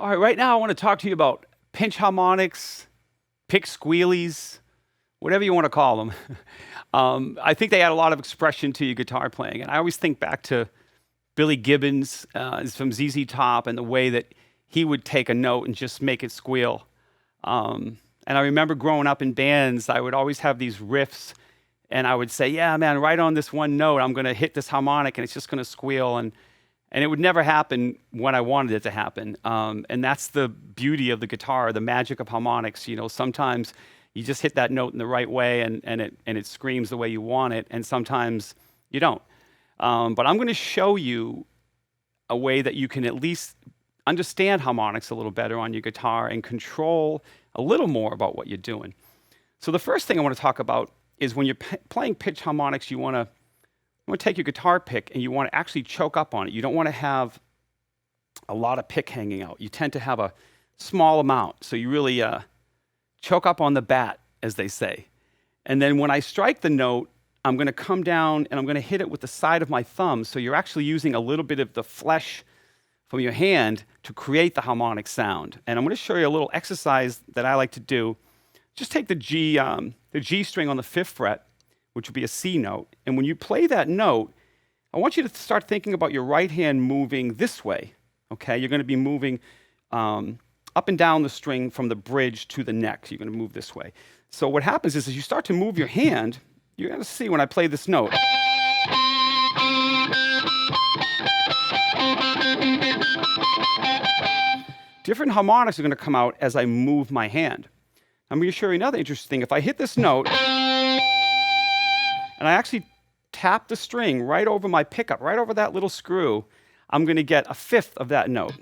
All right, right now I want to talk to you about pinch harmonics, pick squealies, whatever you want to call them. I think they add a lot of expression to your guitar playing. And I always think back to Billy Gibbons from ZZ Top and the way that he would take a note and just make it squeal. And I remember growing up in bands, I would always have these riffs and I would say, yeah, man, right on this one note, I'm going to hit this harmonic and it's just going to squeal. And it would never happen when I wanted it to happen. And that's the beauty of the guitar, the magic of harmonics. You know, sometimes you just hit that note in the right way and it screams the way you want it, and sometimes you don't. But I'm going to show you a way that you can at least understand harmonics a little better on your guitar and control a little more about what you're doing. So the first thing I want to talk about is when you're playing pitch harmonics, you want to take your guitar pick and you want to actually choke up on it. You don't want to have a lot of pick hanging out. You tend to have a small amount. So you really choke up on the bat, as they say. And then when I strike the note, I'm going to come down and I'm going to hit it with the side of my thumb. So you're actually using a little bit of the flesh from your hand to create the harmonic sound. And I'm going to show you a little exercise that I like to do. Just take the G string on the 5th fret, which would be a C note. And when you play that note, I want you to start thinking about your right hand moving this way, okay? You're going to be moving up and down the string from the bridge to the neck. You're going to move this way. So what happens is as you start to move your hand, you're going to see when I play this note. Different harmonics are going to come out as I move my hand. I'm going to show you another interesting thing. If I hit this note, and I actually tap the string right over my pickup, right over that little screw, I'm going to get a 5th of that note.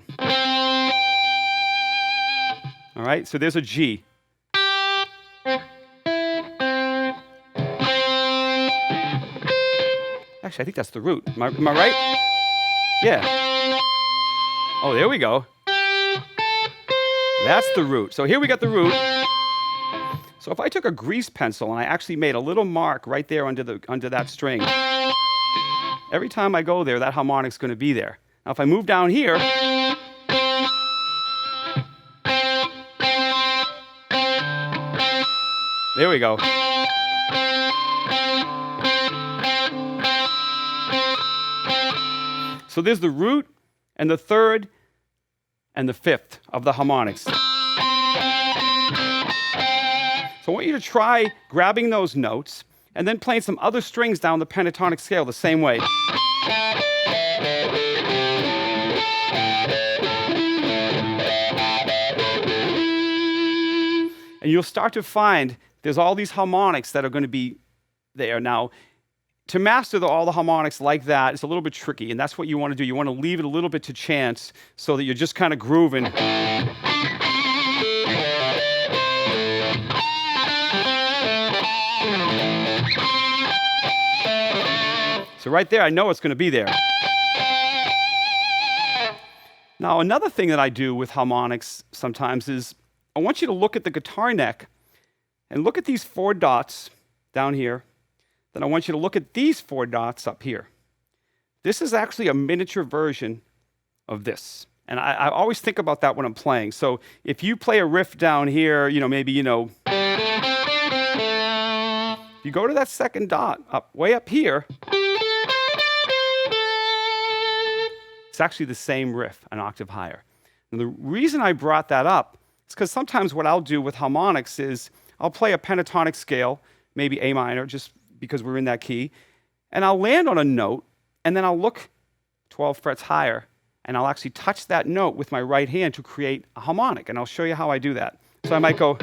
All right, so there's a G. Actually, I think that's the root. Am I right? Yeah. Oh, there we go. That's the root. So here we got the root. So if I took a grease pencil and I actually made a little mark right there under that string, every time I go there, that harmonic's going to be there. Now if I move down here, there we go. So there's the root and the 3rd and the 5th of the harmonics. So I want you to try grabbing those notes and then playing some other strings down the pentatonic scale the same way. And you'll start to find there's all these harmonics that are going to be there. Now, to master all the harmonics like that, it's a little bit tricky, and that's what you want to do. You want to leave it a little bit to chance so that you're just kind of grooving. So right there, I know it's going to be there. Now, another thing that I do with harmonics sometimes is I want you to look at the guitar neck and look at these 4 dots down here. Then I want you to look at these 4 dots up here. This is actually a miniature version of this. And I always think about that when I'm playing. So if you play a riff down here, maybe, you go to that 2nd dot, way up here, it's actually the same riff, an octave higher. And the reason I brought that up is because sometimes what I'll do with harmonics is I'll play a pentatonic scale, maybe A minor, just because we're in that key, and I'll land on a note, and then I'll look 12 frets higher, and I'll actually touch that note with my right hand to create a harmonic, and I'll show you how I do that. So I might go.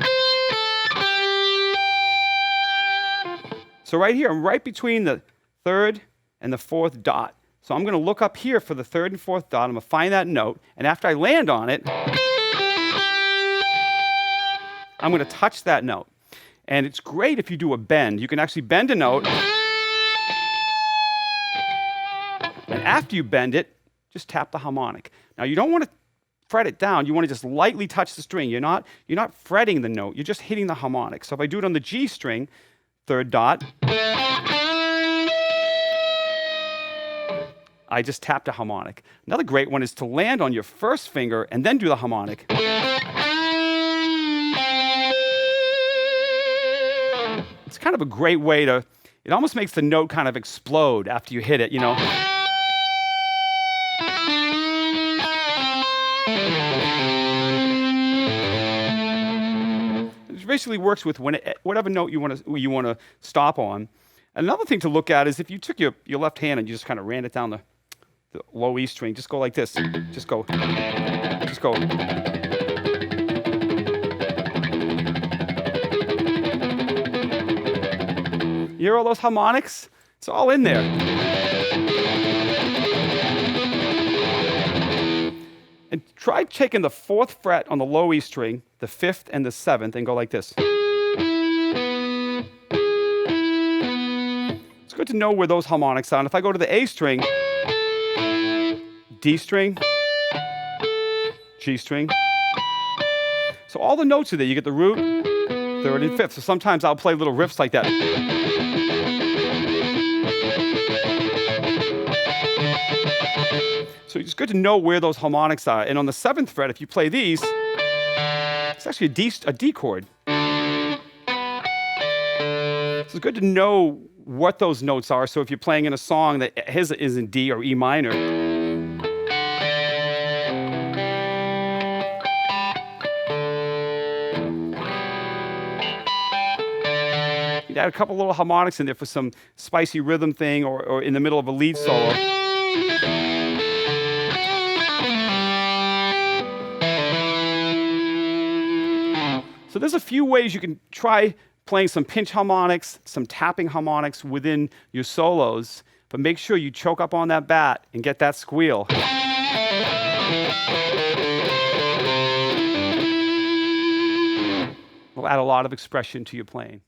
So right here, I'm right between the 3rd and the 4th dot. So I'm going to look up here for the 3rd and 4th dot. I'm going to find that note, and after I land on it, I'm going to touch that note. And it's great if you do a bend. You can actually bend a note, and after you bend it, just tap the harmonic. Now, you don't want to fret it down. You want to just lightly touch the string. You're not fretting the note. You're just hitting the harmonic. So if I do it on the G string, 3rd dot, I just tapped a harmonic. Another great one is to land on your first finger and then do the harmonic. It's kind of a great way to, it almost makes the note kind of explode after you hit it, you know. It basically works with whatever note you want to stop on. Another thing to look at is if you took your left hand and you just kind of ran it down the low E string, just go like this. Just go. You hear all those harmonics? It's all in there. And try taking the 4th fret on the low E string, the 5th and the 7th, and go like this. It's good to know where those harmonics are. And if I go to the A string, D string, G string. So all the notes are there. You get the root, 3rd, and 5th. So sometimes I'll play little riffs like that. So it's good to know where those harmonics are. And on the 7th fret, if you play these, it's actually a D chord. So it's good to know what those notes are. So if you're playing in a song that his is in D or E minor, you'd add a couple little harmonics in there for some spicy rhythm thing or in the middle of a lead solo. So there's a few ways you can try playing some pinch harmonics, some tapping harmonics within your solos, but make sure you choke up on that bat and get that squeal. Will add a lot of expression to your playing.